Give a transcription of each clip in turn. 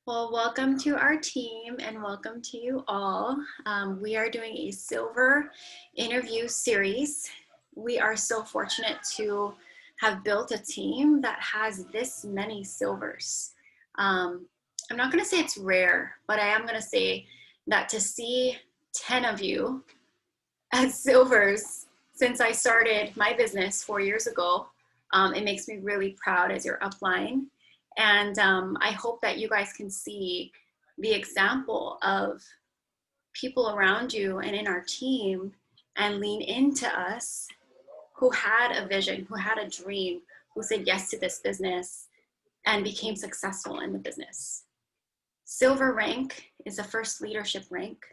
Well, welcome to our team and welcome to you all. We are doing a silver interview series. We are so fortunate to have built a team that has this many silvers. I'm not going to say it's rare, but I am going to say that to see 10 of you as silvers since I started my business 4 years ago, it makes me really proud as your upline. And I hope that you guys can see the example of people around you and in our team and lean into us who had a vision, who had a dream, who said yes to this business and became successful in the business. Silver rank is the first leadership rank.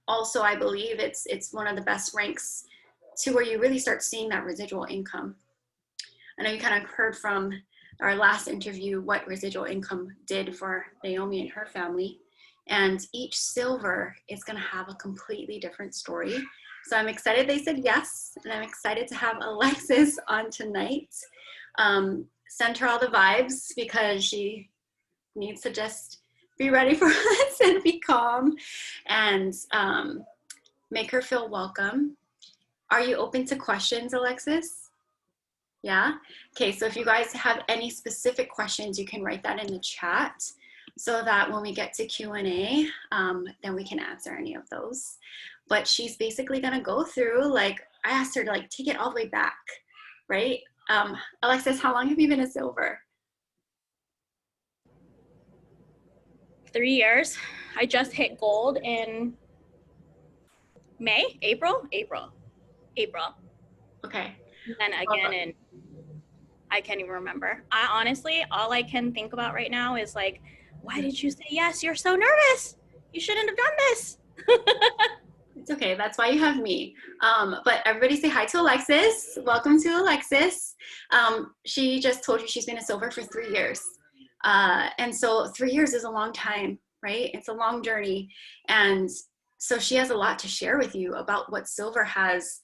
Also, I believe it's one of the best ranks to where you really start seeing that residual income. I know you kind of heard from our last interview what residual income did for Naomi and her family. And each silver is going to have a completely different story. So I'm excited they said yes. And I'm excited to have Alexis on tonight. Send her all the vibes because she needs to just be ready for us and be calm and make her feel welcome. Are you open to questions, Alexis? Yeah? Okay, so if you guys have any specific questions, you can write that in the chat so that when we get to Q&A, then we can answer any of those. But she's basically gonna go through, like, I asked her to like take it all the way back, right? Alexis, how long have you been a silver? 3 years. I just hit gold in April. Okay. And then again in, I can't even remember. I honestly, all I can think about right now is like, why did you say yes? You're so nervous. You shouldn't have done this. It's okay. That's why you have me. But everybody say hi to Alexis. Welcome to Alexis. She just told you she's been a silver for 3 years. And so 3 years is a long time, right? It's a long journey. And so she has a lot to share with you about what silver has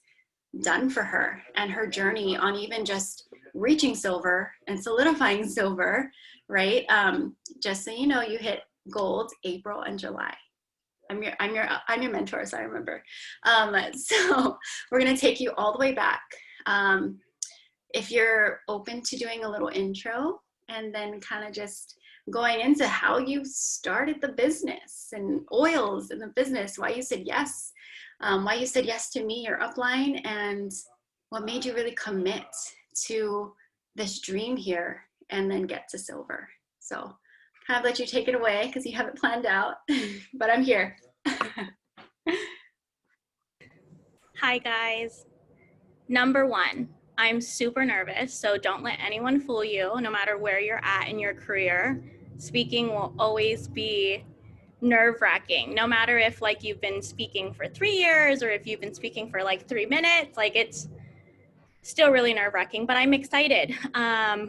done for her and her journey on even just reaching silver and solidifying silver, right? Just so you know, you hit gold April and July. I'm your mentor, so I remember. So we're gonna take you all the way back. If you're open to doing a little intro and then kind of just going into how you started the business and oils in the business, why you said yes, why you said yes to me, your upline, and what made you really commit to this dream here and then get to silver. So kind of let you take it away because you have it planned out, but I'm here. Hi guys. Number one, I'm super nervous, so don't let anyone fool you. No matter where you're at in your career, speaking will always be nerve-wracking. No matter if like you've been speaking for 3 years or if you've been speaking for like 3 minutes, like it's still really nerve-wracking, but I'm excited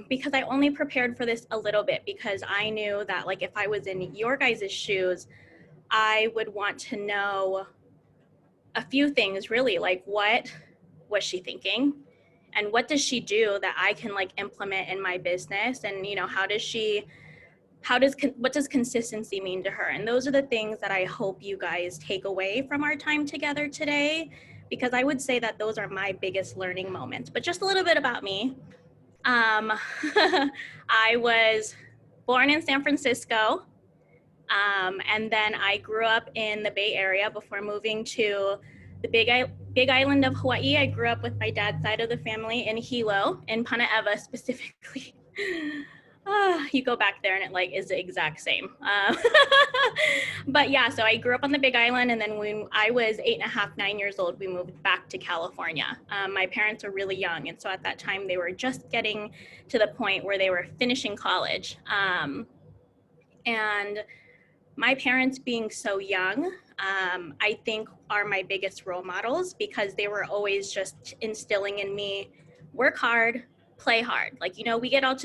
because I only prepared for this a little bit because I knew that like if I was in your guys' shoes, I would want to know a few things really, like what was she thinking and what does she do that I can like implement in my business, and you know, what does consistency mean to her? And those are the things that I hope you guys take away from our time together today, because I would say that those are my biggest learning moments. But just a little bit about me. I was born in San Francisco, and then I grew up in the Bay Area before moving to the Big Island of Hawaii. I grew up with my dad's side of the family in Hilo, in Panaeva specifically. You go back there and it like is the exact same. But yeah, so I grew up on the Big Island, and then when I was 8.5, 9 years old, we moved back to California. My parents were really young, and so at that time they were just getting to the point where they were finishing college. And my parents being so young, I think are my biggest role models, because they were always just instilling in me, work hard, play hard. Like, you know, we get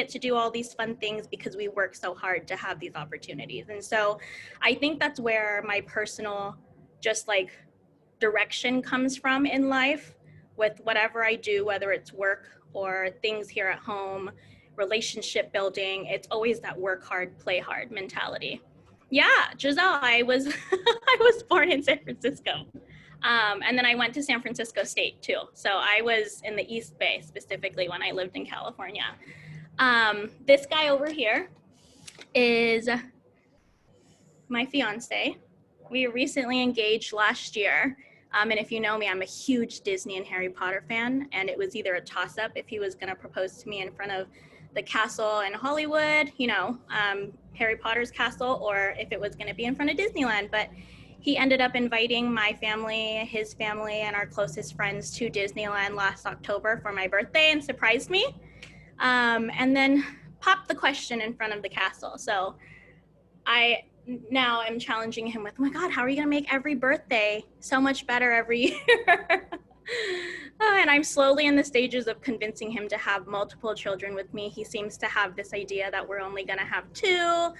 to do all these fun things because we work so hard to have these opportunities. And so I think that's where my personal just like direction comes from in life with whatever I do, whether it's work or things here at home. relationship building. It's always that work hard, play hard mentality. Yeah, Giselle, I was I was born in San Francisco. And then I went to San Francisco State too. So I was in the East Bay specifically when I lived in California. This guy over here is my fiance. We recently engaged last year. And if you know me, I'm a huge Disney and Harry Potter fan. And it was either a toss-up if he was going to propose to me in front of the castle in Hollywood, Harry Potter's castle, or if it was going to be in front of Disneyland. But he ended up inviting my family, his family, and our closest friends to Disneyland last October for my birthday and surprised me. And then popped the question in front of the castle. So I now am challenging him with, oh my God, how are you going to make every birthday so much better every year? And I'm slowly in the stages of convincing him to have multiple children with me. He seems to have this idea that we're only going to have 2.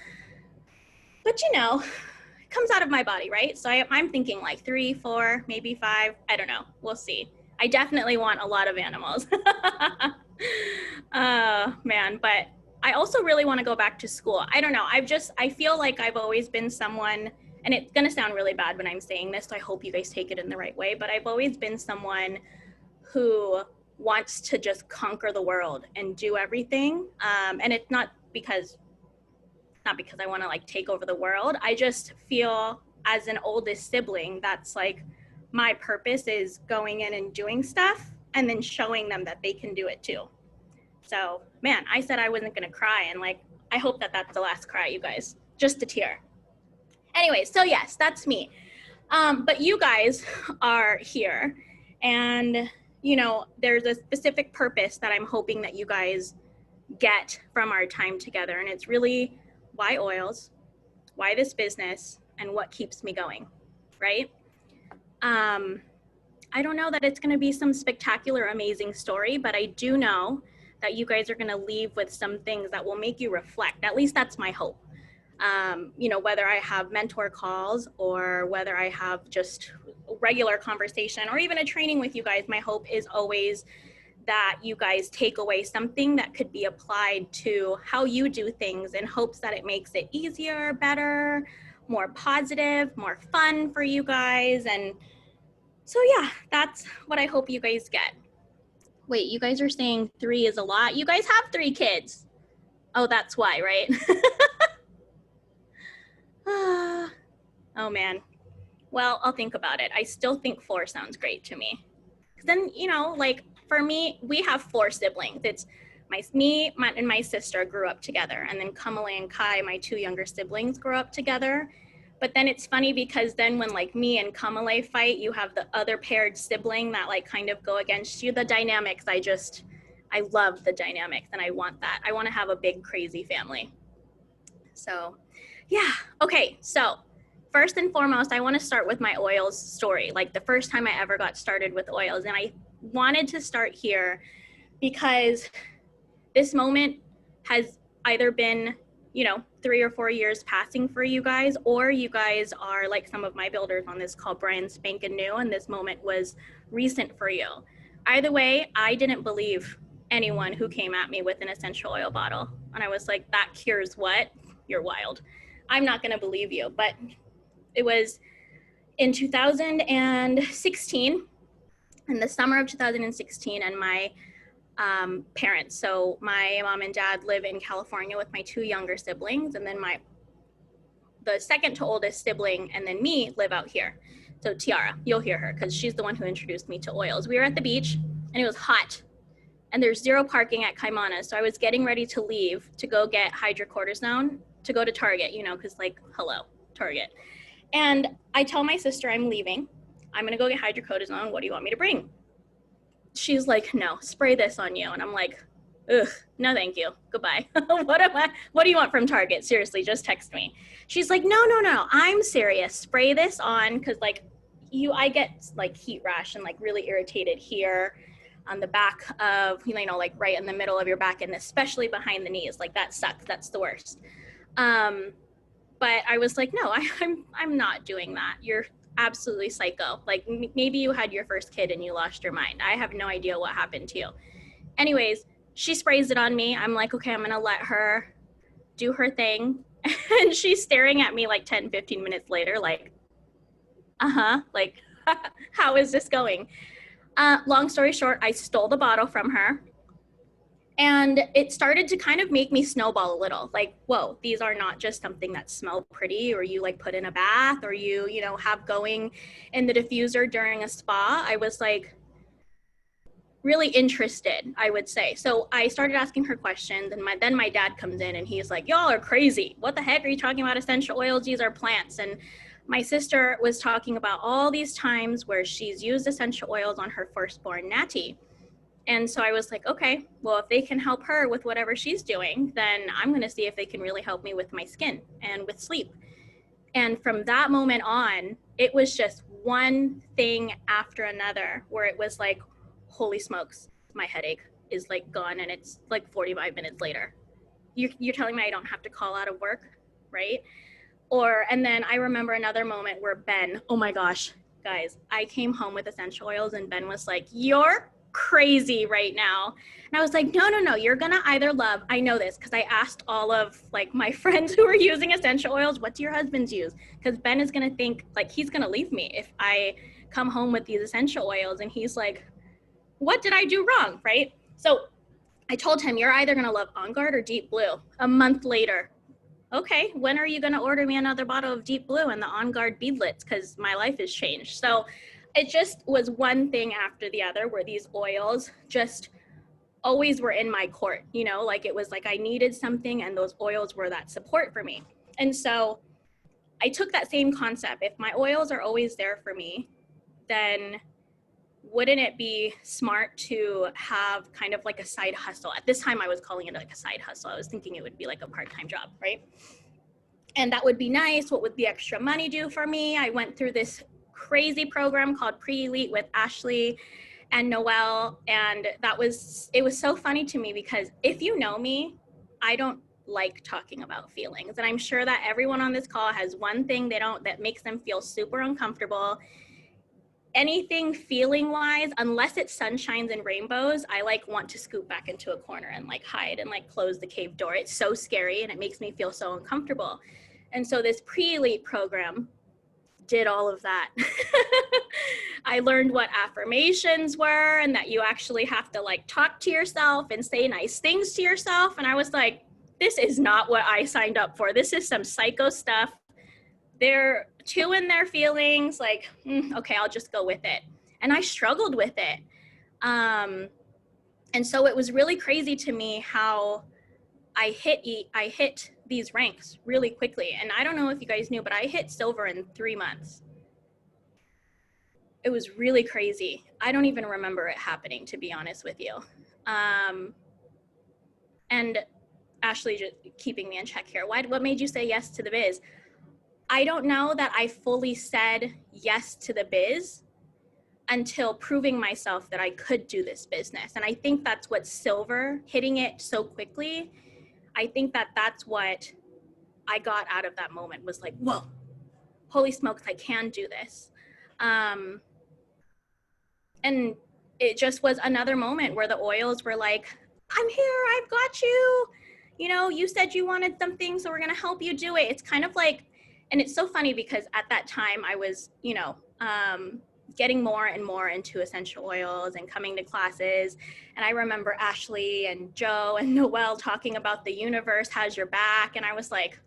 But it comes out of my body, right? So I'm thinking like 3, 4, maybe 5. I don't know. We'll see. I definitely want a lot of animals. Man, but I also really want to go back to school. I don't know. I feel like I've always been someone, and it's going to sound really bad when I'm saying this, so I hope you guys take it in the right way, but I've always been someone who wants to just conquer the world and do everything. And it's not because I want to like take over the world. I just feel as an oldest sibling, that's like my purpose is going in and doing stuff and then showing them that they can do it too. So, man, I said I wasn't going to cry, and like, I hope that that's the last cry, you guys. Just a tear. Anyway, so yes, that's me. But you guys are here, and, there's a specific purpose that I'm hoping that you guys get from our time together, and it's really why oils, why this business, and what keeps me going, right? I don't know that it's going to be some spectacular, amazing story, but I do know that you guys are going to leave with some things that will make you reflect. At least that's my hope. Whether I have mentor calls or whether I have just regular conversation or even a training with you guys, my hope is always that you guys take away something that could be applied to how you do things in hopes that it makes it easier, better, more positive, more fun for you guys. And so, yeah, that's what I hope you guys get. Wait, you guys are saying 3 is a lot? You guys have 3 kids. Oh, that's why, right? Oh, man. Well, I'll think about it. I still think 4 sounds great to me. Then, like for me, we have 4 siblings. It's me and my sister grew up together. And then Kamala and Kai, my 2 younger siblings, grew up together. But then it's funny because then when like me and Kamala fight, you have the other paired sibling that like kind of go against you. The dynamics, I love the dynamics and I want that. I want to have a big, crazy family. So yeah. Okay. So first and foremost, I want to start with my oils story. Like the first time I ever got started with oils. And I wanted to start here because this moment has either been 3 or 4 years passing for you guys, or you guys are like some of my builders on this call brand spanking new, and this moment was recent for you. Either way, I didn't believe anyone who came at me with an essential oil bottle. And I was like, that cures what? You're wild. I'm not going to believe you. But it was in 2016, in the summer of 2016, and my parents. So my mom and dad live in California with my 2 younger siblings, and then the second to oldest sibling and then me live out here. So Tiara, you'll hear her because she's the one who introduced me to oils. We were at the beach and it was hot and there's 0 parking at Kaimana. So I was getting ready to leave to go get hydrocortisone to go to Target, because like, hello, Target. And I tell my sister I'm leaving. I'm going to go get hydrocortisone. What do you want me to bring? She's like, no, spray this on you. And I'm like, ugh, no, thank you. Goodbye. What do you want from Target? Seriously, just text me. She's like, no, I'm serious. Spray this on. Cause like I get like heat rash and like really irritated here on the back of, like right in the middle of your back and especially behind the knees. Like that sucks. That's the worst. But I was like, no, I'm not doing that. You're absolutely psycho. Like maybe you had your first kid and you lost your mind. I have no idea what happened to you. Anyways, she sprays it on me. I'm like, okay, I'm gonna let her do her thing. And she's staring at me like 10, 15 minutes later, like, like, how is this going? Long story short, I stole the bottle from her. And it started to kind of make me snowball a little, like, whoa, these are not just something that smell pretty or you like put in a bath or you know, have going in the diffuser during a spa. I was like really interested, I would say. So I started asking her questions, and then my dad comes in and he's like, y'all are crazy. What the heck are you talking about essential oils? These are plants. And my sister was talking about all these times where she's used essential oils on her firstborn Natty. And so I was like, okay, well, if they can help her with whatever she's doing, then I'm going to see if they can really help me with my skin and with sleep. And from that moment on, it was just one thing after another where it was like, holy smokes, my headache is like gone, and it's like 45 minutes later. You're telling me I don't have to call out of work, right? And then I remember another moment where Ben, oh my gosh, guys, I came home with essential oils and Ben was like, you're crazy right now. And I was like, no, you're gonna either love, I know this because I asked all of like my friends who are using essential oils, what do your husbands use? Because Ben is gonna think like he's gonna leave me if I come home with these essential oils. And he's like, what did I do wrong, right? So I told him, you're either gonna love On Guard or Deep Blue. A month later, okay, when are you going to order me another bottle of Deep Blue and the On Guard beadlets? Because my life has changed. So it just was one thing after the other where these oils just always were in my court, you know, like it was like I needed something and those oils were that support for me. And so I took that same concept. If my oils are always there for me, then wouldn't it be smart to have kind of like a side hustle? At this time, I was calling it like a side hustle. I was thinking it would be like a part-time job, right? And that would be nice. What would the extra money do for me? I went through this crazy program called Pre-Elite with Ashley and Noelle. And it was so funny to me because if you know me, I don't like talking about feelings. And I'm sure that everyone on this call has one thing that makes them feel super uncomfortable. Anything feeling wise, unless it's sunshines and rainbows, I like want to scoot back into a corner and like hide and like close the cave door. It's so scary and it makes me feel so uncomfortable. And so this Pre-Elite program did all of that. I learned what affirmations were and that you actually have to like talk to yourself and say nice things to yourself. And I was like, this is not what I signed up for. This is some psycho stuff. They're too in their feelings, like, okay, I'll just go with it. And I struggled with it. And so it was really crazy to me how I hit these ranks really quickly. And I don't know if you guys knew, but I hit silver in 3 months. It was really crazy. I don't even remember it happening, to be honest with you. And Ashley just keeping me in check here. What made you say yes to the biz? I don't know that I fully said yes to the biz until proving myself that I could do this business. And I think that's what silver, hitting it so quickly, I think that that's what I got out of that moment was like, whoa, holy smokes, I can do this. And it just was another moment where the oils were like, I'm here, I've got you. You know, you said you wanted something, so we're gonna help you do it. It's kind of like, and it's so funny because at that time I was, you know, getting more and more into essential oils and coming to classes. And I remember Ashley and Joe and Noelle talking about the universe has your back. And I was like,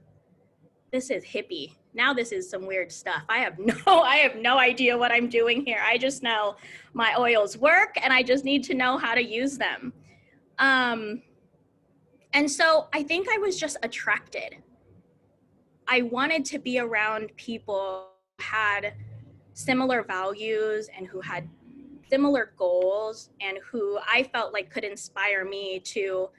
this is hippie. Now this is some weird stuff. I have no idea what I'm doing here. I just know my oils work and I just need to know how to use them. And so I think I was just attracted. I wanted to be around people who had similar values and who had similar goals and who I felt like could inspire me to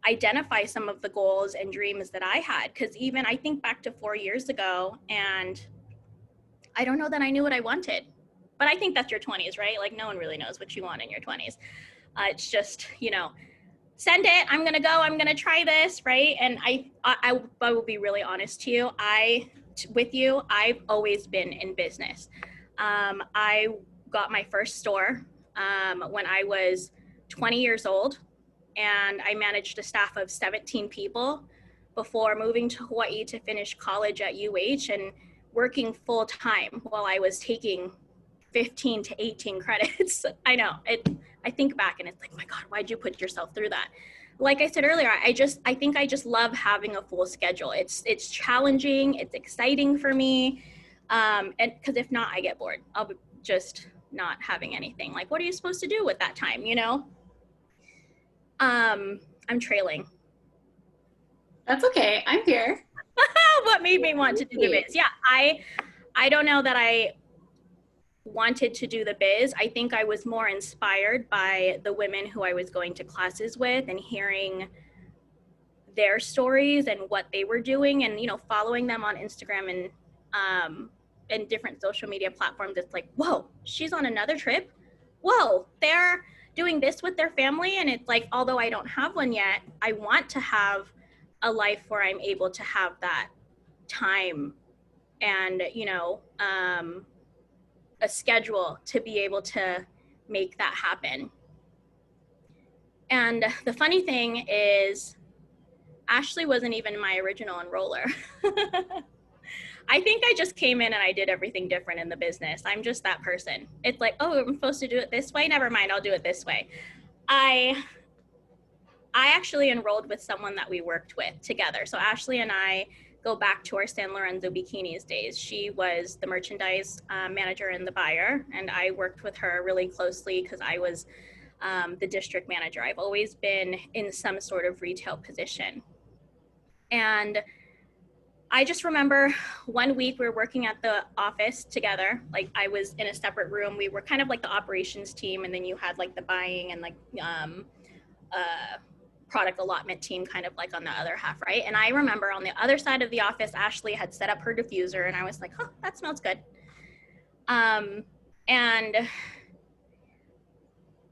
identify some of the goals and dreams that I had. Because even I think back to 4 years ago and I don't know that I knew what I wanted. But I think that's your 20s, right? Like no one really knows what you want in your 20s. It's just, you know, send it, I'm gonna go, I'm gonna try this, right? And I will be really honest to you, I've always been in business. I got my first store when I was 20 years old. and I managed a staff of 17 people before moving to Hawaii to finish college at UH and working full time while I was taking 15 to 18 credits. I know I think back and it's like, oh my God, why'd you put yourself through that? Like I said earlier, I think I just love having a full schedule. It's challenging, it's exciting for me. And because if not, I get bored. I'll be just not having anything. Like, what are you supposed to do with that time, you know? I'm trailing. That's okay. I'm here. What made me want to do the biz? Yeah, I don't know that I wanted to do the biz. I think I was more inspired by the women who I was going to classes with and hearing their stories and what they were doing, and you know, following them on Instagram and different social media platforms. It's like, whoa, she's on another trip. Whoa, they're doing this with their family. And it's like, although I don't have one yet, I want to have a life where I'm able to have that time and, you know, a schedule to be able to make that happen. And the funny thing is, Ashley wasn't even my original enroller. I think I just came in and I did everything different in the business. I'm just that person. It's like, oh, I'm supposed to do it this way. Never mind, I'll do it this way. I actually enrolled with someone that we worked with together. So Ashley and I go back to our San Lorenzo bikinis days. She was the merchandise manager and the buyer, and I worked with her really closely because I was the district manager. I've always been in some sort of retail position. And I just remember one week we were working at the office together. Like I was in a separate room. We were kind of like the operations team, and then you had like the buying and like product allotment team kind of like on the other half, right? And I remember on the other side of the office, Ashley had set up her diffuser, and I was like, oh, that smells good. And I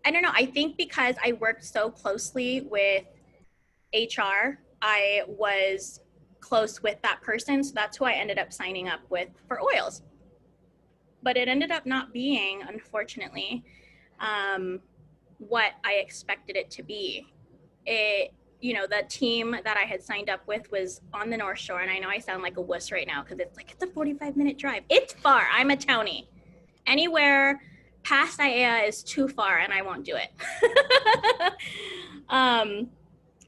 don't know, I think because I worked so closely with HR, I was close with that person. So that's who I ended up signing up with for oils. But it ended up not being, unfortunately, what I expected it to be. You know, the team that I had signed up with was on the North Shore. And I know I sound like a wuss right now because it's like, it's a 45-minute drive. It's far. I'm a townie. Anywhere past IAEA is too far and I won't do it.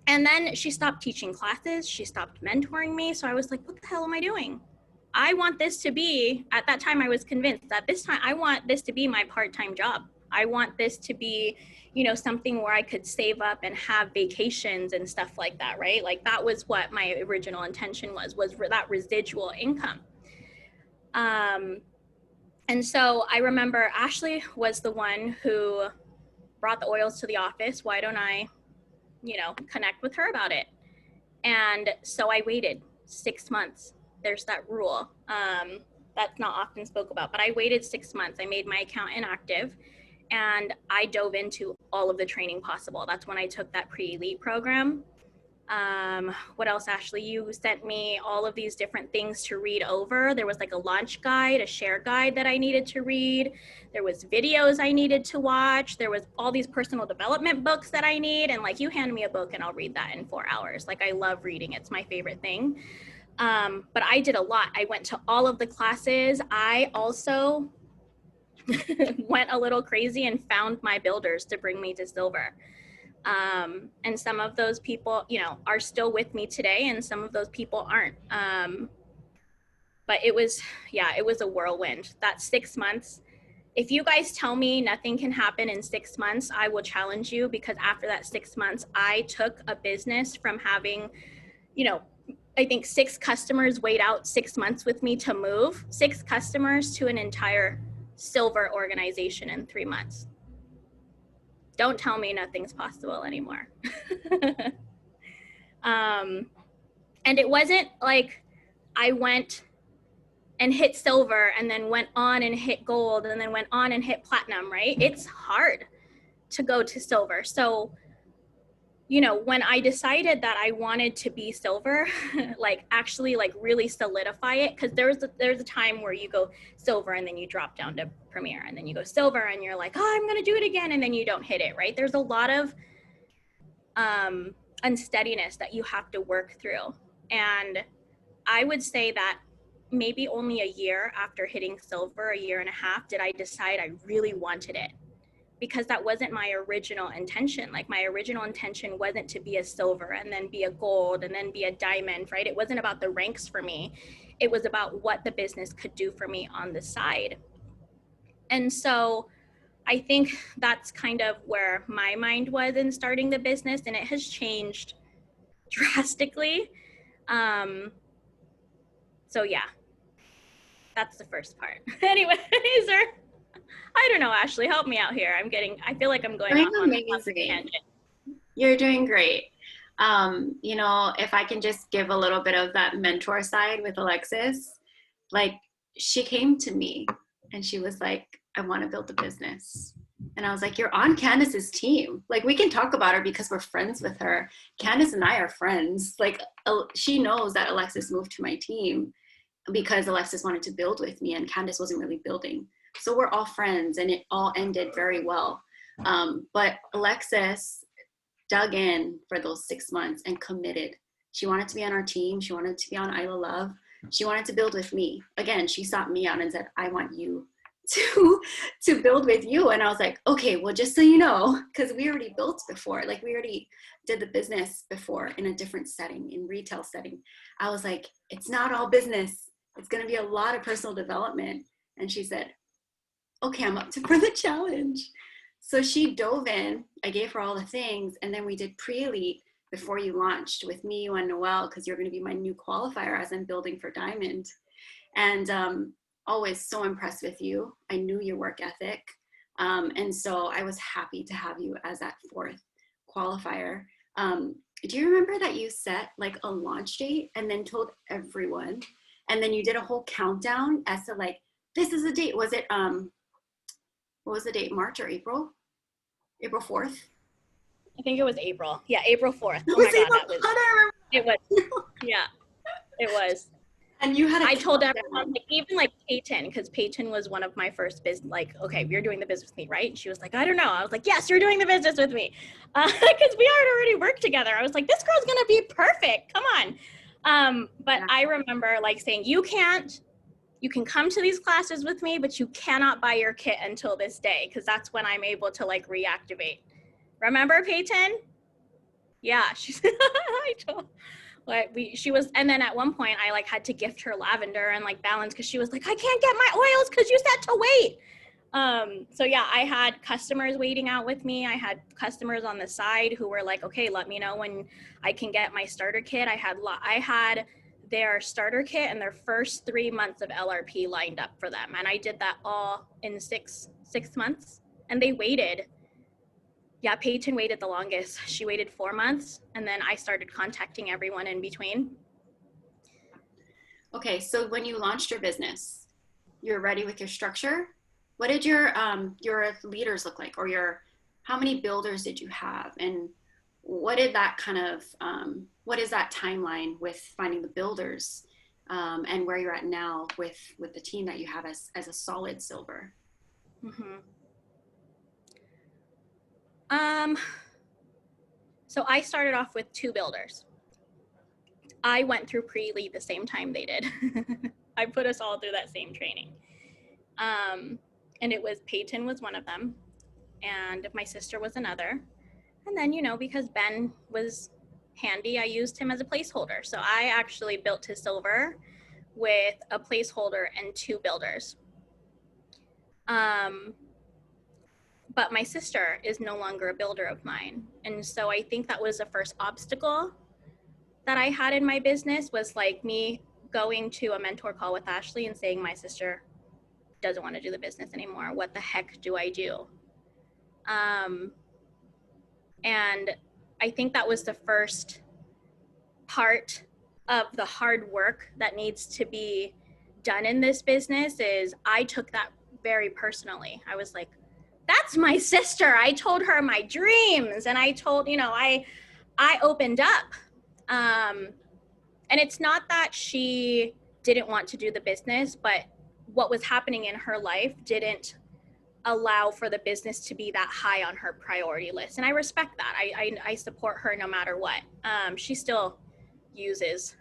And then she stopped teaching classes. She stopped mentoring me. So I was like, what the hell am I doing? I want this to be, at that time I was convinced that this time I want this to be my part-time job. I want this to be, you know, something where I could save up and have vacations and stuff like that, right? Like that was what my original intention was that residual income. And so I remember Ashley was the one who brought the oils to the office. Why don't I, you know, connect with her about it? And so I waited 6 months. There's that rule that's not often spoke about, but I waited 6 months. I made my account inactive and I dove into all of the training possible. That's when I took that pre-elite program. What else, Ashley? You sent me all of these different things to read over. There was like a launch guide, a share guide that I needed to read. There was videos I needed to watch. There was all these personal development books that I need. And like, you hand me a book and I'll read that in 4 hours. Like I love reading. It's my favorite thing. But I did a lot. I went to all of the classes. I also went a little crazy and found my builders to bring me to silver. And some of those people, you know, are still with me today and some of those people aren't. But it was a whirlwind. That 6 months, if you guys tell me nothing can happen in 6 months, I will challenge you, because after that 6 months, I took a business from having, you know, I think 6 customers wait out 6 months with me to move 6 customers to an entire silver organization in 3 months. Don't tell me nothing's possible anymore. And it wasn't like I went and hit silver and then went on and hit gold and then went on and hit platinum, right? It's hard to go to silver. So, you know, when I decided that I wanted to be silver, like actually like really solidify it, because there's a time where you go silver and then you drop down to premier and then you go silver and you're like, oh, I'm going to do it again. And then you don't hit it, right? There's a lot of unsteadiness that you have to work through. And I would say that maybe only a year after hitting silver, a year and a half, did I decide I really wanted it, because that wasn't my original intention. Like, my original intention wasn't to be a silver and then be a gold and then be a diamond, right? It wasn't about the ranks for me. It was about what the business could do for me on the side. And so I think that's kind of where my mind was in starting the business, and it has changed drastically. So yeah, that's the first part. Anyways, I don't know, Ashley, help me out here. I feel like I'm going Doing off on a amazing. tangent. You're doing great. If I can just give a little bit of that mentor side with Alexis, like she came to me and she was like, I want to build a business. And I was like, you're on Candace's team. Like, we can talk about her because we're friends with her. Candace and I are friends. Like, she knows that Alexis moved to my team because Alexis wanted to build with me and Candace wasn't really building. So we're all friends and it all ended very well. But Alexis dug in for those 6 months and committed. She wanted to be on our team. She wanted to be on Isla Love. She wanted to build with me. Again, she sought me out and said, I want you to build with you. And I was like, okay, well, just so you know, because we already built before, like we already did the business before in a different setting, in retail setting. I was like, it's not all business. It's going to be a lot of personal development. And she said, okay, I'm up for the challenge. So she dove in. I gave her all the things. And then we did pre-elite before you launched with me, you, and Noelle, because you're going to be my new qualifier as I'm building for Diamond. And always so impressed with you. I knew your work ethic. And so I was happy to have you as that fourth qualifier. Do you remember that you set like a launch date and then told everyone? And then you did a whole countdown as to like, this is the date. Was it, what was the date? March or April? April 4th? I think it was April. Yeah, April 4th. It Oh my was God, April. that was, I it was, remember. yeah, it was. And you had a I told countdown. everyone, like, even like Peyton, because Peyton was one of my first business, like, okay, you're doing the business with me, right? And she was like, I don't know. I was like, yes, you're doing the business with me. Because we had already worked together. I was like, this girl's going to be perfect. Come on. But I remember like saying, you can come to these classes with me, but you cannot buy your kit until this day, because that's when I'm able to like reactivate. Remember, Peyton? Yeah, she's, I told, like she was, and then at one point I like had to gift her lavender and like balance, because she was like, I can't get my oils because you said to wait. So yeah, I had customers waiting out with me. I had customers on the side who were like, okay, let me know when I can get my starter kit. I had their starter kit and their first 3 months of LRP lined up for them, and I did that all in six months, and they waited. Yeah, Peyton waited the longest. She waited 4 months, and then I started contacting everyone in between. Okay, so when you launched your business, you're ready with your structure. What did your leaders look like, or how many builders did you have, and what did that kind of what is that timeline with finding the builders, and where you're at now with the team that you have as a solid silver? Mm-hmm. So I started off with 2 builders. I went through pre-lead the same time they did. I put us all through that same training. And it was Peyton was one of them, and my sister was another. And then, because Ben was handy, I used him as a placeholder. So I actually built to silver with a placeholder and 2 builders. But my sister is no longer a builder of mine. And so I think that was the first obstacle that I had in my business, was like me going to a mentor call with Ashley and saying, my sister doesn't want to do the business anymore. What the heck do I do? And I think that was the first part of the hard work that needs to be done in this business. Is I took that very personally. I was like, that's my sister. I told her my dreams, and I told, I opened up. And it's not that she didn't want to do the business, but what was happening in her life didn't allow for the business to be that high on her priority list. And I respect that. I support her no matter what. She still uses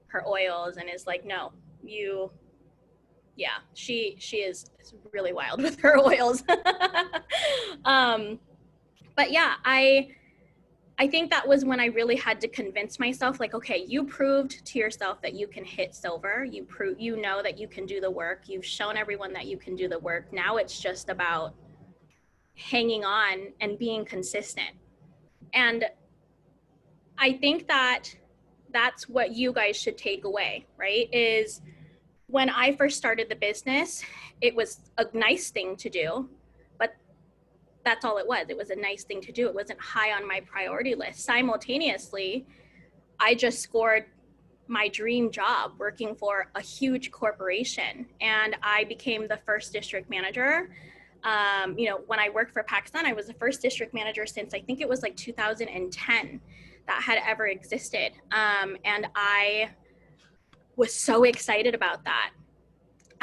her oils and is like, no, you, yeah, she is really wild with her oils. But yeah, I think that was when I really had to convince myself, like, okay, you proved to yourself that you can hit silver. You know that you can do the work. You've shown everyone that you can do the work. Now it's just about hanging on and being consistent. And I think that that's what you guys should take away, right? Is when I first started the business, it was a nice thing to do, but that's all it was. It was a nice thing to do. It wasn't high on my priority list. Simultaneously, I just scored my dream job working for a huge corporation, and I became the first district manager. When I worked for Pakistan, I was the first district manager since I think it was like 2010 that had ever existed. And I was so excited about that.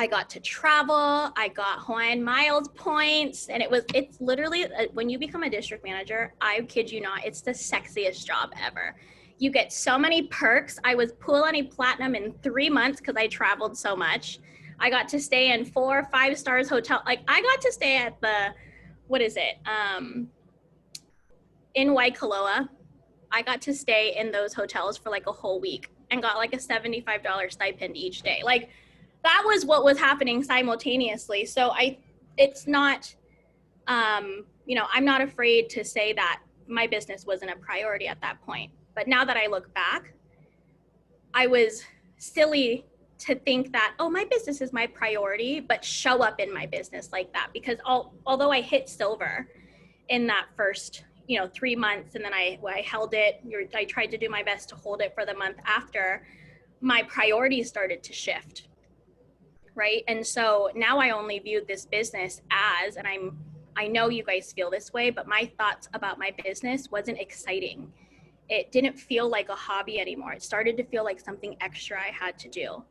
I got to travel, I got Hawaiian Miles points, and it's literally, when you become a district manager, I kid you not, it's the sexiest job ever. You get so many perks. I was Poolani Platinum in 3 months because I traveled so much. I got to stay in 4 or 5 stars hotel. Like, I got to stay at the, what is it? In Waikoloa. I got to stay in those hotels for like a whole week and got like a $75 stipend each day. Like, that was what was happening simultaneously. So it's not, I'm not afraid to say that my business wasn't a priority at that point. But now that I look back, I was silly to think that, oh, my business is my priority, but show up in my business like that. Because although I hit silver in that first 3 months, and then I held it, I tried to do my best to hold it for the month after, my priorities started to shift, right? And so now I only view this business as, and I know you guys feel this way, but my thoughts about my business wasn't exciting. It didn't feel like a hobby anymore. It started to feel like something extra I had to do.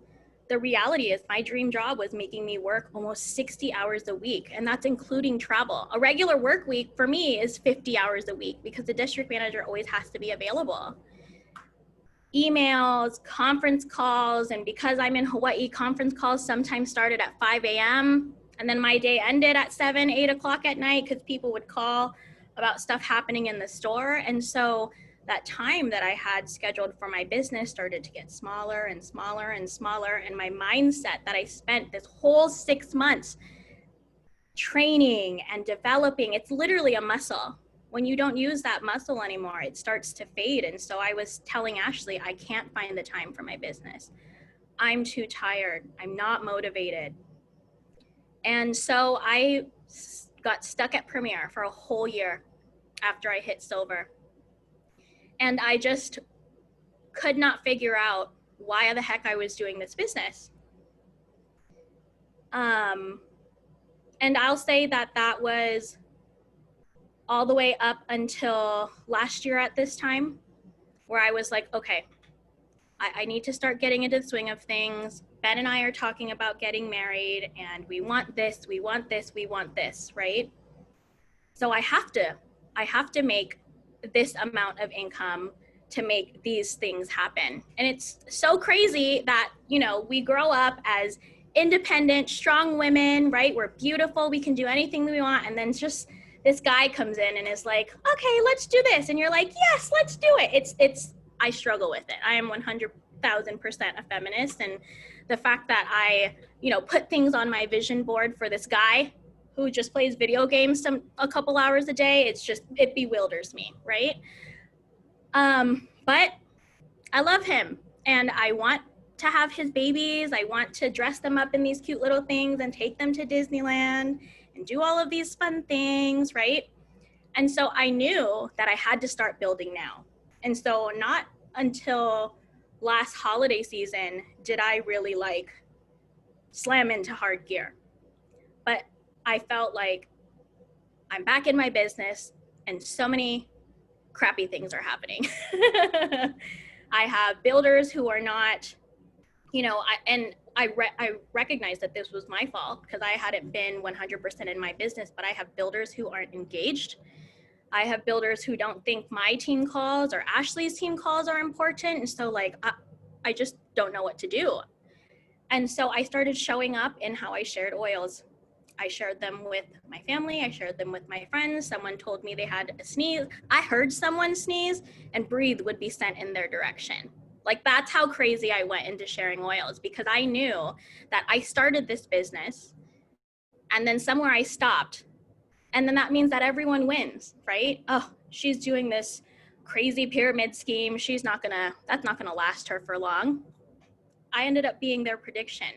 The reality is my dream job was making me work almost 60 hours a week, and that's including travel. A regular work week for me is 50 hours a week because the district manager always has to be available. Emails, conference calls, and because I'm in Hawaii, conference calls sometimes started at 5 a.m. and then my day ended at 7, 8 o'clock at night because people would call about stuff happening in the store. And so that time that I had scheduled for my business started to get smaller and smaller and smaller. And my mindset that I spent this whole 6 months training and developing, it's literally a muscle. When you don't use that muscle anymore, it starts to fade. And so I was telling Ashley, I can't find the time for my business. I'm too tired. I'm not motivated. And so I got stuck at Premiere for a whole year after I hit silver. And I just could not figure out why the heck I was doing this business. And I'll say that that was all the way up until last year at this time, where I was like, okay, I need to start getting into the swing of things. Ben and I are talking about getting married, and we want this, we want this, we want this, right? So I have to make this amount of income to make these things happen. And it's so crazy that, we grow up as independent, strong women, right? We're beautiful, we can do anything we want. And then just this guy comes in and is like, okay, let's do this. And you're like, yes, let's do it. I struggle with it. I am 100,000% a feminist. And the fact that I, put things on my vision board for this guy who just plays video games a couple hours a day, it bewilders me, right? But I love him and I want to have his babies. I want to dress them up in these cute little things and take them to Disneyland and do all of these fun things, right? And so I knew that I had to start building now. And so not until last holiday season did I really slam into hard gear. But I felt like I'm back in my business and so many crappy things are happening. I have builders who are not, and I recognized that this was my fault because I hadn't been 100% in my business, but I have builders who aren't engaged. I have builders who don't think my team calls or Ashley's team calls are important. And so like, I just don't know what to do. And so I started showing up in how I shared oils. I shared them with my family. I shared them with my friends. Someone told me they had a sneeze. I heard someone sneeze and breathe would be sent in their direction. Like that's how crazy I went into sharing oils because I knew that I started this business and then somewhere I stopped. And then that means that everyone wins, right? Oh, she's doing this crazy pyramid scheme. That's not gonna last her for long. I ended up being their prediction.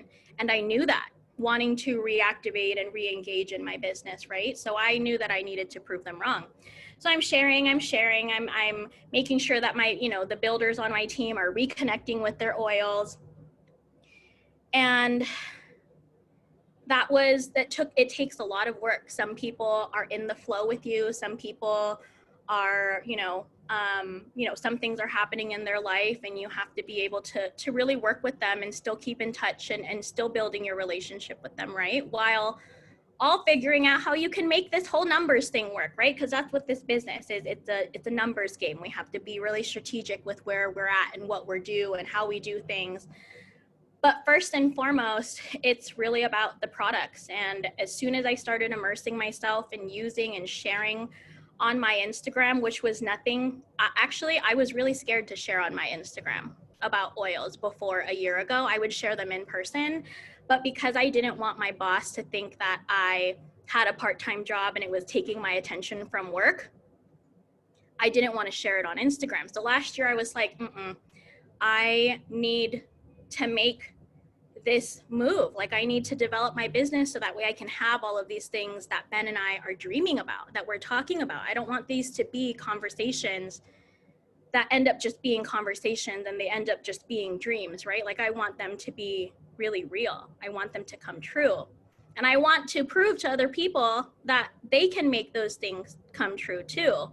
And I knew that, wanting to reactivate and re-engage in my business, right? So I knew that I needed to prove them wrong. So I'm sharing, I'm making sure that my, the builders on my team are reconnecting with their oils. And it takes a lot of work. Some people are in the flow with you. Some people are, some things are happening in their life and you have to be able to really work with them and still keep in touch and still building your relationship with them, right? While all figuring out how you can make this whole numbers thing work, right? Because that's what this business is. It's a numbers game. We have to be really strategic with where we're at and what we're due and how we do things. But first and foremost, it's really about the products. And as soon as I started immersing myself and using and sharing on my Instagram, which was nothing, actually, I was really scared to share on my Instagram about oils before a year ago. I would share them in person, but because I didn't want my boss to think that I had a part-time job and it was taking my attention from work, I didn't want to share it on Instagram. So last year I was like, I need to make this move. Like I need to develop my business so that way I can have all of these things that Ben and I are dreaming about, that we're talking about. I don't want these to be conversations that end up just being conversations and they end up just being dreams, right? Like I want them to be really real. I want them to come true. And I want to prove to other people that they can make those things come true too.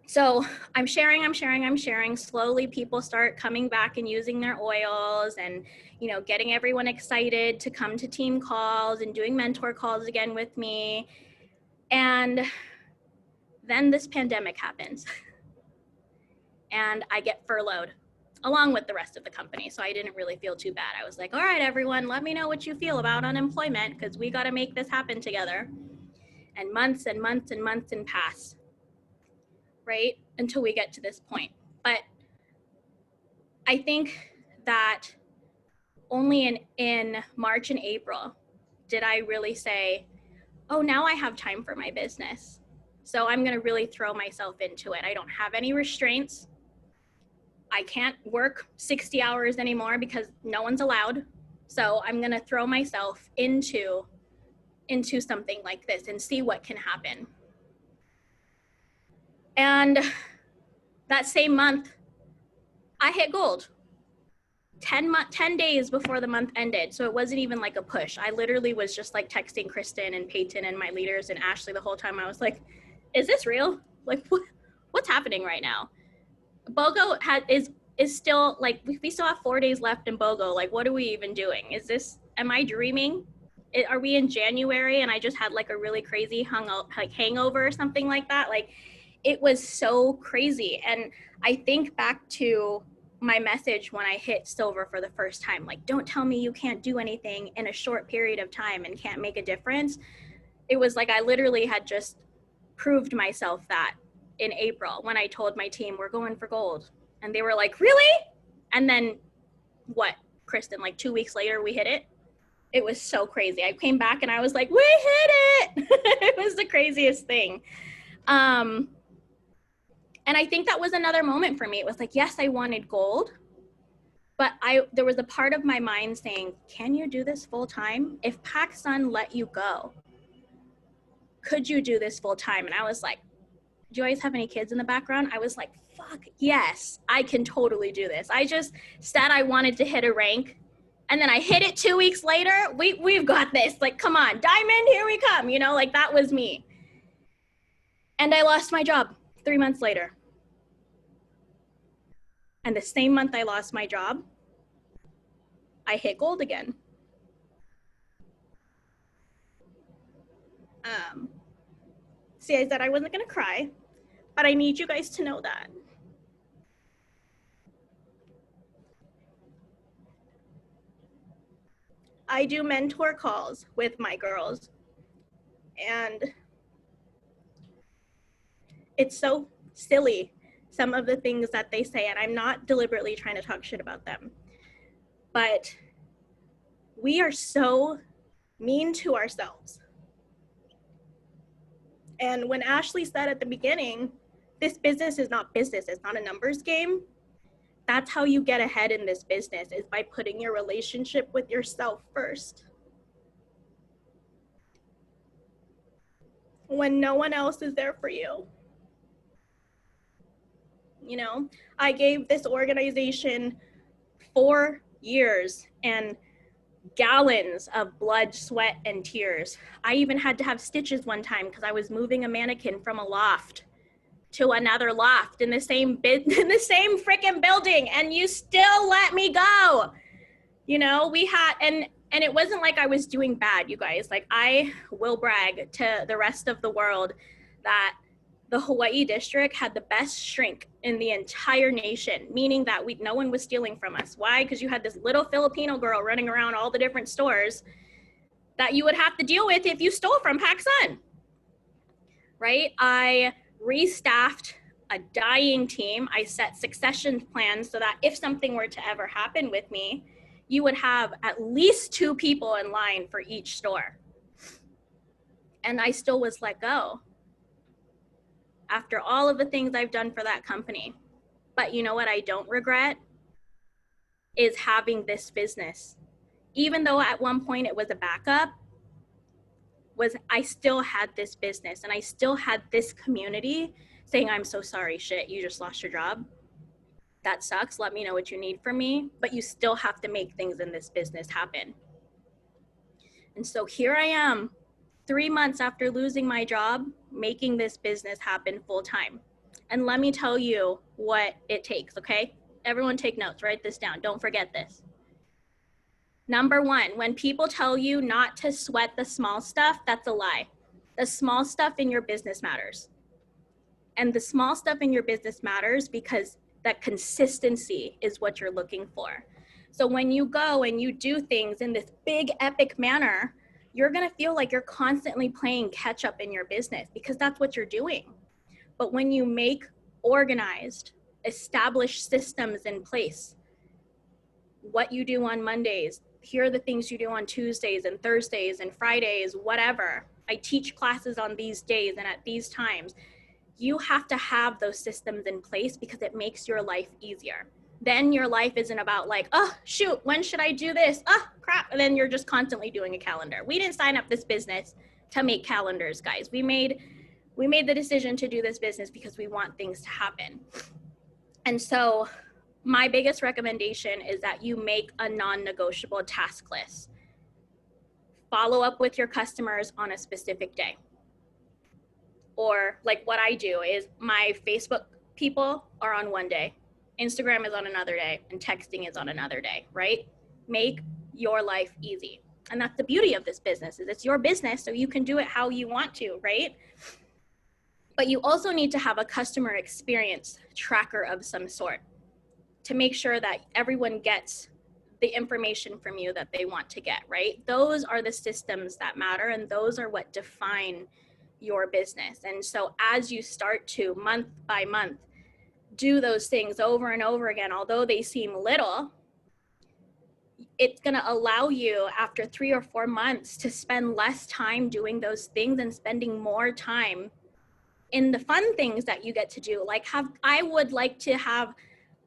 So I'm sharing. Slowly people start coming back and using their oils and, getting everyone excited to come to team calls and doing mentor calls again with me. And then this pandemic happens and I get furloughed along with the rest of the company. So I didn't really feel too bad. I was like, all right, everyone, let me know what you feel about unemployment because we got to make this happen together. And months and months and months and pass, right? Until we get to this point. But I think that only in March and April did I really say, oh, now I have time for my business. So I'm going to really throw myself into it. I don't have any restraints. I can't work 60 hours anymore because no one's allowed. So I'm going to throw myself into something like this and see what can happen. And that same month, I hit gold. 10 days before the month ended. So it wasn't even like a push. I literally was just like texting Kristen and Peyton and my leaders and Ashley the whole time. I was like, is this real? Like what's happening right now? BOGO is still like, we still have 4 days left in BOGO. Like, what are we even doing? Am I dreaming? Are we in January and I just had like a really crazy hangover or something like that? Like it was so crazy. And I think back to my message when I hit silver for the first time, like, don't tell me you can't do anything in a short period of time and can't make a difference. It was like I literally had just proved myself that in April when I told my team we're going for gold. And they were like, really? And then what, Kristen, like 2 weeks later, we hit it. It was so crazy. I came back and I was like, we hit it. It was the craziest thing. And I think that was another moment for me. It was like, yes, I wanted gold, but there was a part of my mind saying, can you do this full time? If PacSun let you go, could you do this full time? And I was like, do you guys have any kids in the background? I was like, fuck yes, I can totally do this. I just said I wanted to hit a rank and then I hit it 2 weeks later. We've got this. Like, come on, diamond, here we come. Like that was me. And I lost my job 3 months later. And the same month I lost my job, I hit gold again. See, I said I wasn't gonna cry, but I need you guys to know that. I do mentor calls with my girls, and it's so silly, some of the things that they say, and I'm not deliberately trying to talk shit about them, but we are so mean to ourselves. And when Ashley said at the beginning, this business is not business, it's not a numbers game. That's how you get ahead in this business, is by putting your relationship with yourself first. When no one else is there for you. You know, I gave this organization 4 years and gallons of blood, sweat, and tears. I even had to have stitches one time because I was moving a mannequin from a loft to another loft in the same freaking building, and you still let me go. You know, we had, and it wasn't like I was doing bad, you guys. Like, I will brag to the rest of the world that the Hawaii district had the best shrink in the entire nation, meaning that no one was stealing from us. Why? Because you had this little Filipino girl running around all the different stores that you would have to deal with if you stole from PacSun, right? I restaffed a dying team. I set succession plans so that if something were to ever happen with me, you would have at least 2 people in line for each store. And I still was let go after all of the things I've done for that company. But you know what I don't regret? Is having this business. Even though at one point it was a backup, I still had this business, and I still had this community saying, I'm so sorry, shit, you just lost your job. That sucks. Let me know what you need from me. But you still have to make things in this business happen. And so here I am, 3 months after losing my job, making this business happen full time. And let me tell you what it takes, okay? Everyone take notes, write this down. Don't forget this. Number 1, when people tell you not to sweat the small stuff, that's a lie. The small stuff in your business matters. And the small stuff in your business matters because that consistency is what you're looking for. So when you go and you do things in this big epic manner, you're gonna feel like you're constantly playing catch up in your business because that's what you're doing. But when you make organized, established systems in place, what you do on Mondays, here are the things you do on Tuesdays and Thursdays and Fridays, whatever. I teach classes on these days and at these times. You have to have those systems in place because it makes your life easier. Then your life isn't about like, oh, shoot, when should I do this? Oh, crap. And then you're just constantly doing a calendar. We didn't sign up this business to make calendars, guys. We made the decision to do this business because we want things to happen. And so my biggest recommendation is that you make a non-negotiable task list. Follow up with your customers on a specific day. Or like what I do is my Facebook people are on one day, Instagram is on another day, and texting is on another day, right? Make your life easy. And that's the beauty of this business, is it's your business, so you can do it how you want to, right? But you also need to have a customer experience tracker of some sort to make sure that everyone gets the information from you that they want to get, right? Those are the systems that matter, and those are what define your business. And so as you start to month by month do those things over and over again, although they seem little, it's going to allow you after 3 or 4 months to spend less time doing those things and spending more time in the fun things that you get to do. Like I would like to have,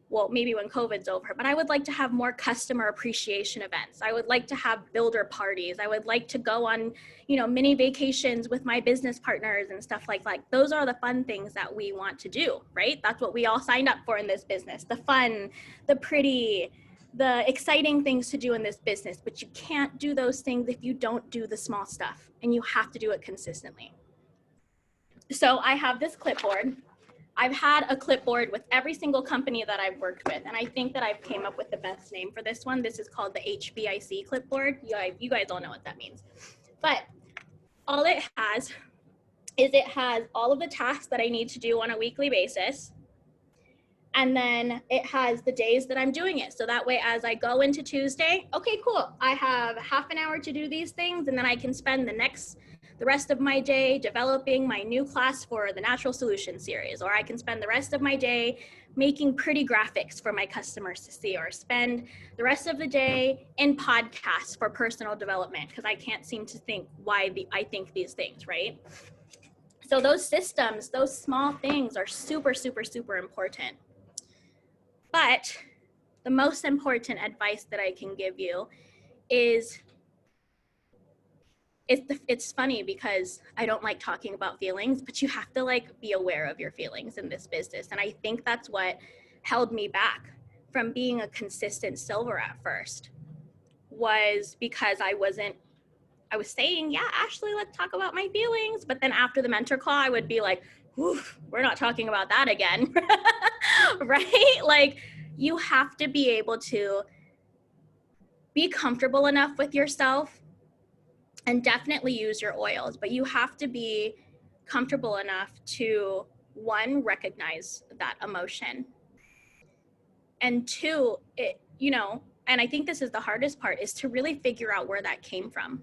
well, maybe when COVID's over, but I would like to have more customer appreciation events. I would like to have builder parties. I would like to go on, mini vacations with my business partners and stuff like that. Those are the fun things that we want to do, right? That's what we all signed up for in this business. The fun, the pretty, the exciting things to do in this business. But you can't do those things if you don't do the small stuff, and you have to do it consistently. So I have this clipboard. I've had a clipboard with every single company that I've worked with, and I think that I've came up with the best name for this one. This is called the HBIC clipboard. You guys all know what that means. But all it has is it has all of the tasks that I need to do on a weekly basis. And then it has the days that I'm doing it. So that way, as I go into Tuesday, okay, cool. I have half an hour to do these things, and then I can spend the rest of my day developing my new class for the Natural Solutions series, or I can spend the rest of my day making pretty graphics for my customers to see, or spend the rest of the day in podcasts for personal development, because I can't seem to think why I think these things, right? So those systems, those small things are super, super, super important. But the most important advice that I can give you is, it's funny because I don't like talking about feelings, but you have to like be aware of your feelings in this business. And I think that's what held me back from being a consistent silver at first, was because I was saying, yeah, Ashley, let's talk about my feelings. But then after the mentor call, I would be like, we're not talking about that again. Right? Like, you have to be able to be comfortable enough with yourself, and definitely use your oils, but you have to be comfortable enough to, one, recognize that emotion, and two, and I think this is the hardest part, is to really figure out where that came from.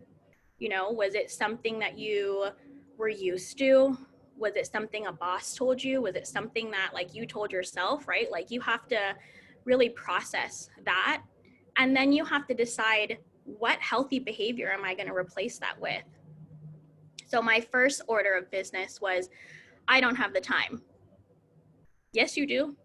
Was it something that you were used to? Was it something a boss told you? Was it something that like you told yourself, right? Like, you have to really process that. And then you have to decide, what healthy behavior am I going to replace that with? So my first order of business was, I don't have the time. Yes, you do.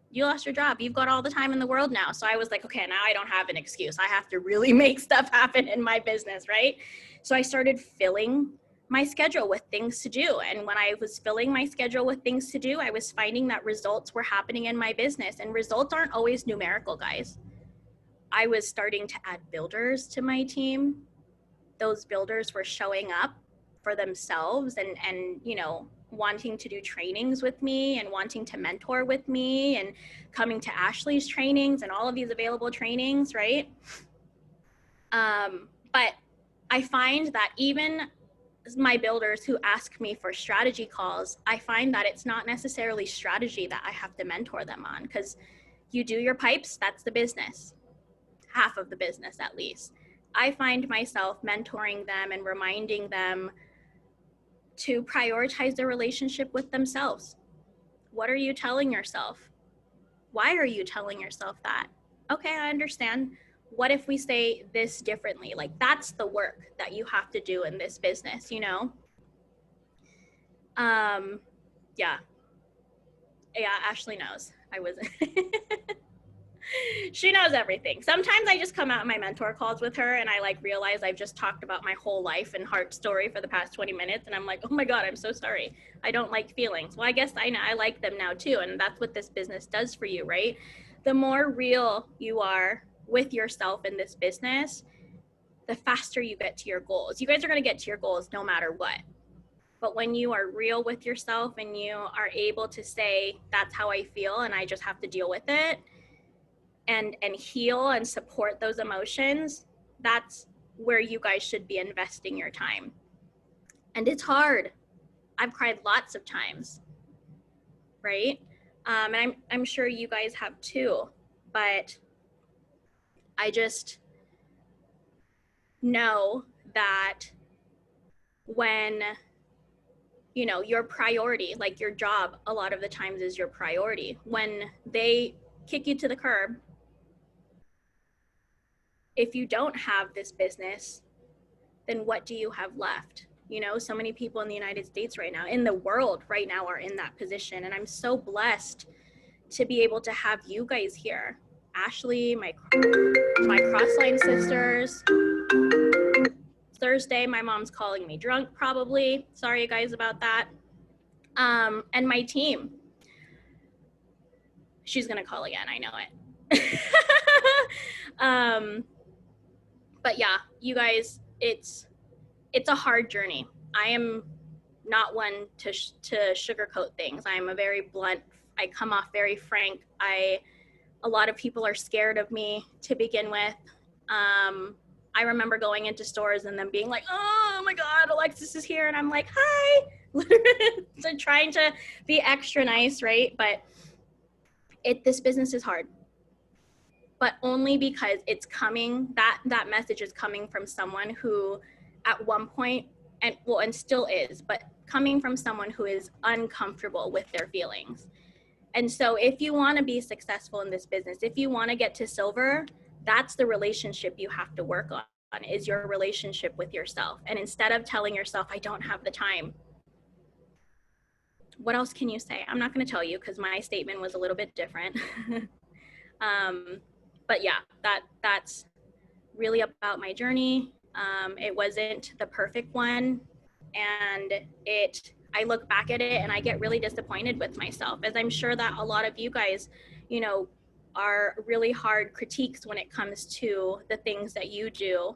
You lost your job. You've got all the time in the world now. So I was like, okay, now I don't have an excuse. I have to really make stuff happen in my business, right? So I started filling my schedule with things to do. And when I was filling my schedule with things to do, I was finding that results were happening in my business. And results aren't always numerical, guys. I was starting to add builders to my team. Those builders were showing up for themselves and wanting to do trainings with me and wanting to mentor with me and coming to Ashley's trainings and all of these available trainings, right? But I find that even my builders who ask me for strategy calls, I find that it's not necessarily strategy that I have to mentor them on, because you do your pipes, that's the business, half of the business at least. I find myself mentoring them and reminding them to prioritize their relationship with themselves. What are you telling yourself? Why are you telling yourself that? Okay, I understand. What if we say this differently? Like, that's the work that you have to do in this business, Yeah. Yeah, Ashley knows. I wasn't. She knows everything. Sometimes I just come out in my mentor calls with her and I like realize I've just talked about my whole life and heart story for the past 20 minutes. And I'm like, oh my God, I'm so sorry. I don't like feelings. Well, I guess I like them now too. And that's what this business does for you, right? The more real you are with yourself in this business, the faster you get to your goals. You guys are going to get to your goals no matter what. But when you are real with yourself and you are able to say, that's how I feel and I just have to deal with it, and heal and support those emotions, that's where you guys should be investing your time. And it's hard. I've cried lots of times, right? And I'm sure you guys have too. But I just know that when your priority, like your job a lot of the times is your priority, when they kick you to the curb, if you don't have this business, then what do you have left? So many people in the United States right now, in the world right now, are in that position. And I'm so blessed to be able to have you guys here. Ashley, my Crossline sisters. Thursday, my mom's calling me drunk probably. Sorry guys about that. And my team. She's gonna call again, I know it. But yeah, you guys, it's a hard journey. I am not one to sugarcoat things. I'm a very blunt, I come off very frank. A lot of people are scared of me to begin with. I remember going into stores and them being like, oh my God, Alexis is here. And I'm like, hi. So trying to be extra nice, right? But this business is hard. But only because it's coming, that message is coming from someone who at one point, and still is, but coming from someone who is uncomfortable with their feelings. And so if you want to be successful in this business, if you want to get to silver, that's the relationship you have to work on, is your relationship with yourself. And instead of telling yourself, I don't have the time, what else can you say? I'm not going to tell you because my statement was a little bit different. But yeah, that's really about my journey. It wasn't the perfect one. And I look back at it and I get really disappointed with myself, as I'm sure that a lot of you guys, are really hard critiques when it comes to the things that you do.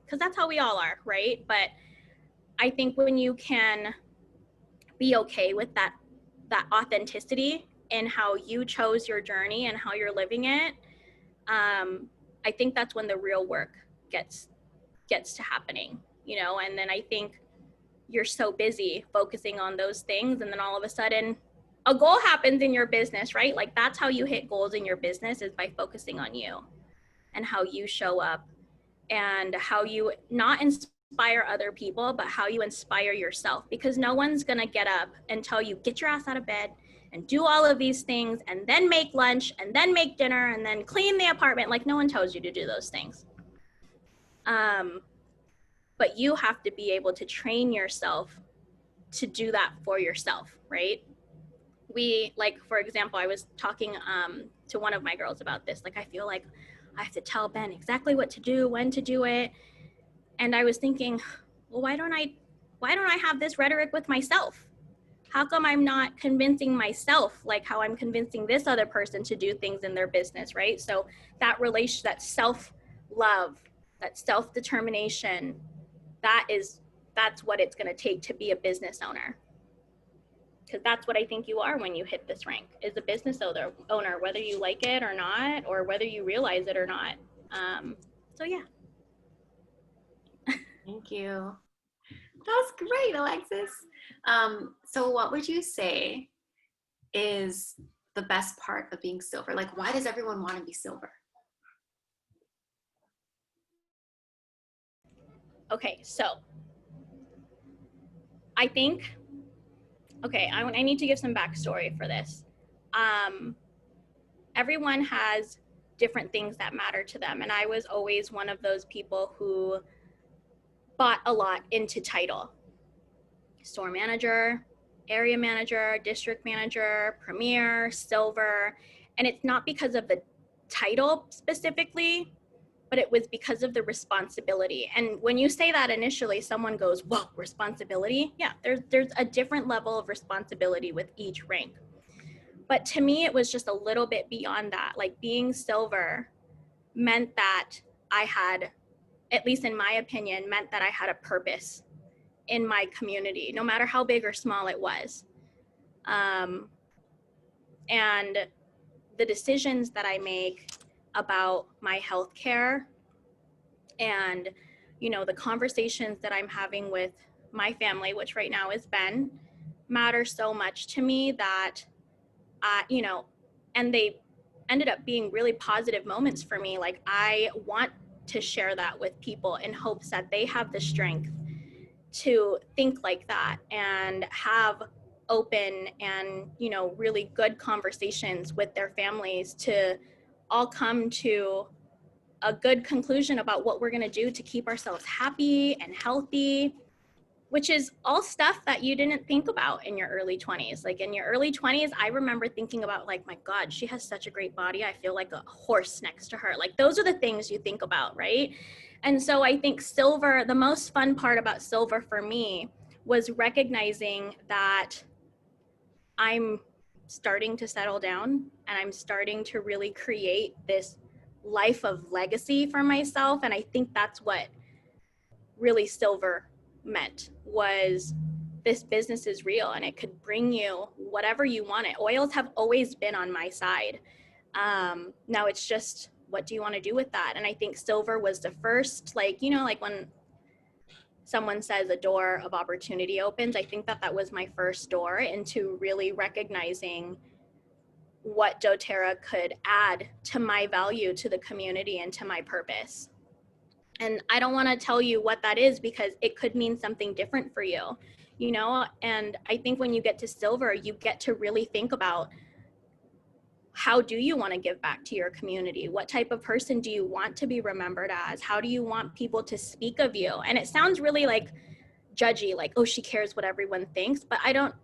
Because that's how we all are, right? But I think when you can be okay with that authenticity in how you chose your journey and how you're living it, I think that's when the real work gets to happening, and then I think you're so busy focusing on those things, and then all of a sudden a goal happens in your business, right? Like that's how you hit goals in your business, is by focusing on you and how you show up and how you not inspire other people, but how you inspire yourself, because no one's gonna get up and tell you, get your ass out of bed and do all of these things and then make lunch and then make dinner and then clean the apartment. Like no one tells you to do those things. But you have to be able to train yourself to do that for yourself, right? For example, I was talking to one of my girls about this. Like, I feel like I have to tell Ben exactly what to do, when to do it. And I was thinking, well, why don't I have this rhetoric with myself? How come I'm not convincing myself like how I'm convincing this other person to do things in their business, right? So that self-love, that self-determination, that's what it's going to take to be a business owner. Because that's what I think you are when you hit this rank, is a business owner, whether you like it or not, or whether you realize it or not. So yeah. Thank you. That was great, Alexis. So what would you say is the best part of being silver? Like, why does everyone want to be silver? Okay, so I think, I need to give some backstory for this. Everyone has different things that matter to them, and I was always one of those people who bought a lot into title. Store manager, area manager, district manager, premier, silver. And it's not because of the title specifically, but it was because of the responsibility. And when you say that initially, someone goes, whoa, responsibility? Yeah, there's a different level of responsibility with each rank. But to me, it was just a little bit beyond that. Like, being silver meant that I had, at least in my opinion, meant that I had a purpose in my community, no matter how big or small it was. And the decisions that I make about my healthcare and, the conversations that I'm having with my family, which right now is Ben, matter so much to me that, and they ended up being really positive moments for me. Like, I want to share that with people in hopes that they have the strength to think like that and have open and, really good conversations with their families to all come to a good conclusion about what we're going to do to keep ourselves happy and healthy, which is all stuff that you didn't think about in your early 20s. Like, in your early 20s, I remember thinking about, like, my God, she has such a great body. I feel like a horse next to her. Like, those are the things you think about, right? And so I think silver, the most fun part about silver for me was recognizing that I'm starting to settle down and I'm starting to really create this life of legacy for myself. And I think that's what really silver meant, was this business is real and it could bring you whatever you want. It oils have always been on my side. Now it's just, what do you want to do with that? And I think silver was the first, like, you know, like when someone says a door of opportunity opens, I think that that was my first door into really recognizing what doTERRA could add to my value, to the community, and to my purpose. And I don't want to tell you what that is because it could mean something different for you, you know? And I think when you get to silver, you get to really think about, how do you want to give back to your community? What type of person do you want to be remembered as? How do you want people to speak of you? And it sounds really like judgy, like, oh, she cares what everyone thinks, but I don't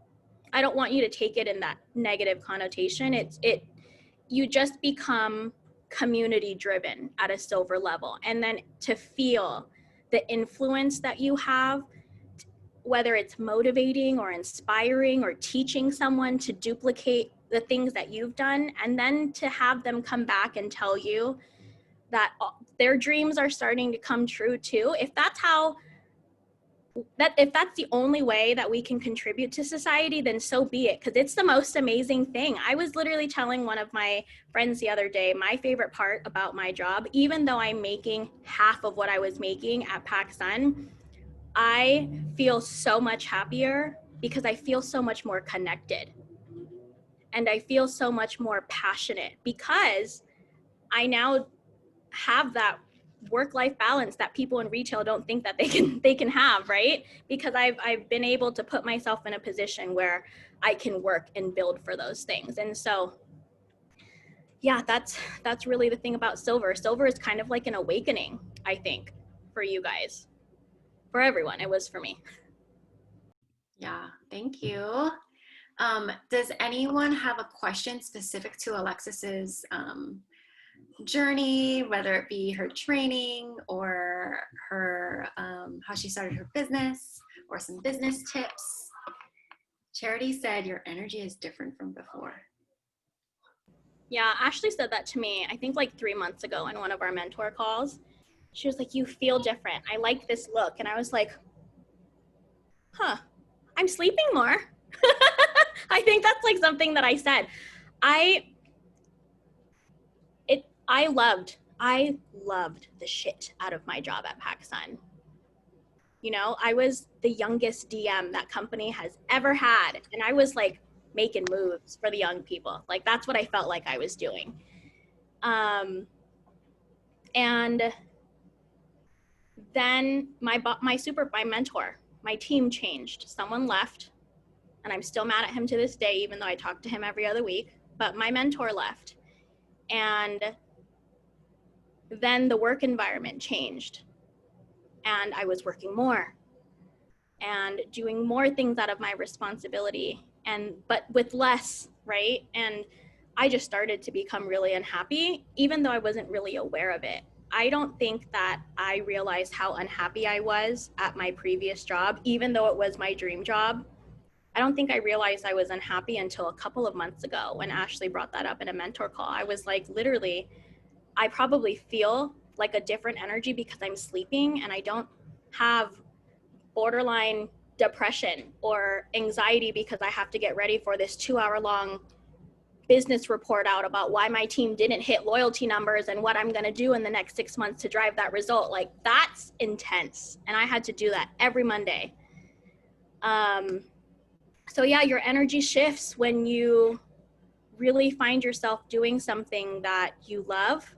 want you to take it in that negative connotation. You just become community driven at a silver level. And then to feel the influence that you have, whether it's motivating or inspiring or teaching someone to duplicate the things that you've done, and then to have them come back and tell you that their dreams are starting to come true too. If that's the only way that we can contribute to society, then so be it, because it's the most amazing thing. I was literally telling one of my friends the other day, my favorite part about my job, even though I'm making half of what I was making at PacSun, I feel so much happier because I feel so much more connected. And I feel so much more passionate because I now have that work-life balance that people in retail don't think that they can have, right? Because I've been able to put myself in a position where I can work and build for those things. And so yeah, that's really the thing about silver. Silver is kind of like an awakening, I think, for you guys. For everyone, it was for me. Yeah, thank you. Does anyone have a question specific to Alexis's journey, whether it be her training or her how she started her business, or some business tips? Charity said your energy is different from before. Yeah, Ashley said that to me, I think like 3 months ago in one of our mentor calls. She was like, you feel different. I like this look. And I was like, huh, I'm sleeping more. I think that's like something that I said. I loved the shit out of my job at PacSun. You know, I was the youngest DM that company has ever had. And I was like making moves for the young people. Like that's what I felt like I was doing. And then my mentor, my team changed. Someone left, and I'm still mad at him to this day, even though I talk to him every other week. But my mentor left, and then the work environment changed, and I was working more and doing more things out of my responsibility, but with less, right? And I just started to become really unhappy, even though I wasn't really aware of it. I don't think that I realized how unhappy I was at my previous job, even though it was my dream job. I don't think I realized I was unhappy until a couple of months ago when Ashley brought that up in a mentor call. I was like, literally, I probably feel like a different energy because I'm sleeping and I don't have borderline depression or anxiety because I have to get ready for this 2-hour long business report out about why my team didn't hit loyalty numbers and what I'm going to do in the next 6 months to drive that result. Like that's intense. And I had to do that every Monday. So yeah, your energy shifts when you really find yourself doing something that you love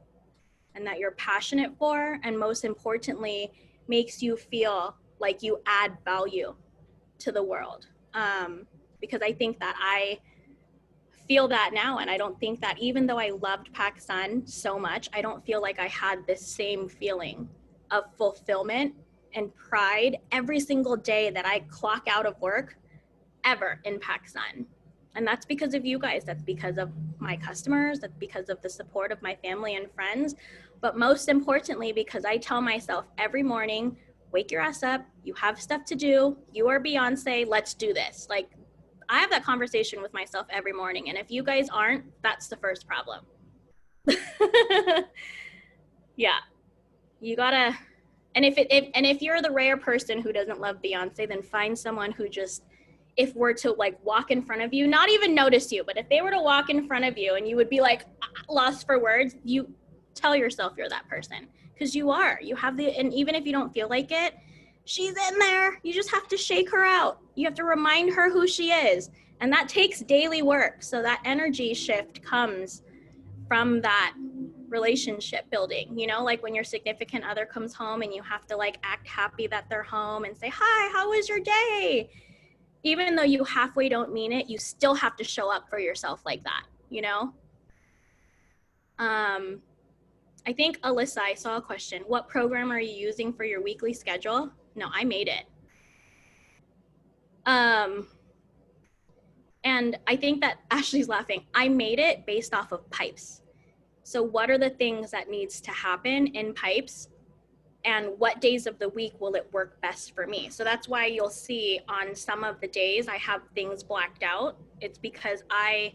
and that you're passionate for, and most importantly, makes you feel like you add value to the world. Because I think that I feel that now, and I don't think that, even though I loved PacSun so much, I don't feel like I had this same feeling of fulfillment and pride every single day that I clock out of work ever in PacSun. And that's because of you guys. That's because of my customers. That's because of the support of my family and friends. But most importantly, because I tell myself every morning, wake your ass up. You have stuff to do. You are Beyonce. Let's do this. Like, I have that conversation with myself every morning. And if you guys aren't, that's the first problem. Yeah. You gotta, and if you're the rare person who doesn't love Beyonce, then find someone who just if were to like walk in front of you, not even notice you, but if they were to walk in front of you and you would be like lost for words, you tell yourself you're that person, because you are. You have the, and even if you don't feel like it, she's in there. You just have to shake her out. You have to remind her who she is. And that takes daily work. So that energy shift comes from that relationship building, you know, like when your significant other comes home and you have to like act happy that they're home and say, hi, how was your day? Even though you halfway don't mean it, you still have to show up for yourself like that, you know? I think, Alyssa, I saw a question. What program are you using for your weekly schedule? No, I made it. And I think that Ashley's laughing. I made it based off of pipes. So what are the things that needs to happen in pipes, and what days of the week will it work best for me? So that's why you'll see on some of the days I have things blacked out. It's because I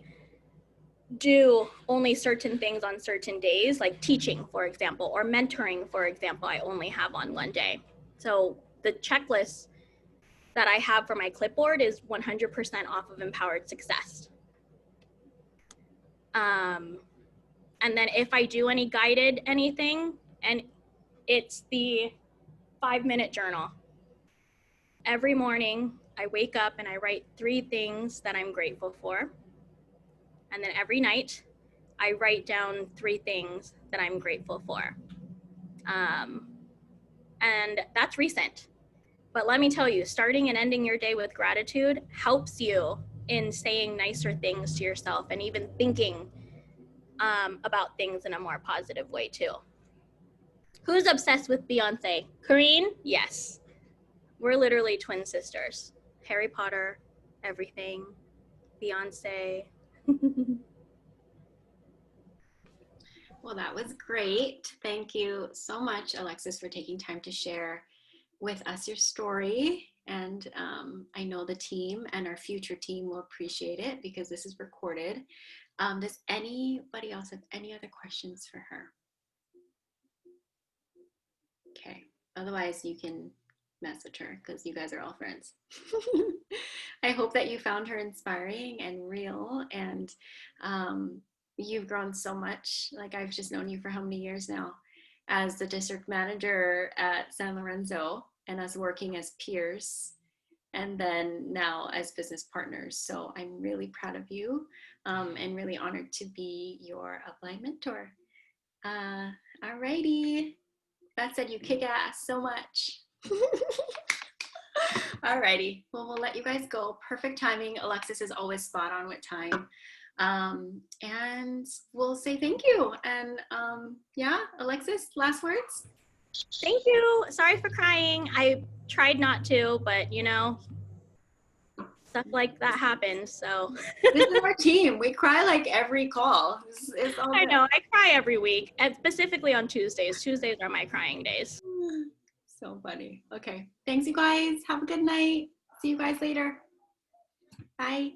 do only certain things on certain days, like teaching, for example, or mentoring, for example, I only have on one day. So the checklist that I have for my clipboard is 100% off of empowered success. And then if I do any guided anything, and it's the 5-minute journal. Every morning I wake up and I write 3 things that I'm grateful for. And then every night I write down 3 things that I'm grateful for. And that's recent. But let me tell you, starting and ending your day with gratitude helps you in saying nicer things to yourself and even thinking about things in a more positive way too. Who's obsessed with Beyonce? Kareen? Yes. We're literally twin sisters. Harry Potter, everything, Beyonce. Well, that was great. Thank you so much, Alexis, for taking time to share with us your story. And I know the team and our future team will appreciate it because this is recorded. Does anybody else have any other questions for her? Okay. Otherwise, you can mess with her because you guys are all friends. I hope that you found her inspiring and real, and you've grown so much. Like, I've just known you for how many years now as the district manager at San Lorenzo, and us working as peers, and then now as business partners. So I'm really proud of you, and really honored to be your upline mentor. Alrighty. That said, you kick ass so much. Alrighty. Well, we'll let you guys go. Perfect timing. Alexis is always spot on with time. And we'll say thank you. And yeah, Alexis, last words? Thank you. Sorry for crying. I tried not to, but you know, stuff like that happens. So this is our team. We cry like every call. It's all I good. know, I cry every week, and specifically on Tuesdays. Tuesdays are my crying days. So funny. Okay. Thanks, you guys. Have a good night. See you guys later. Bye.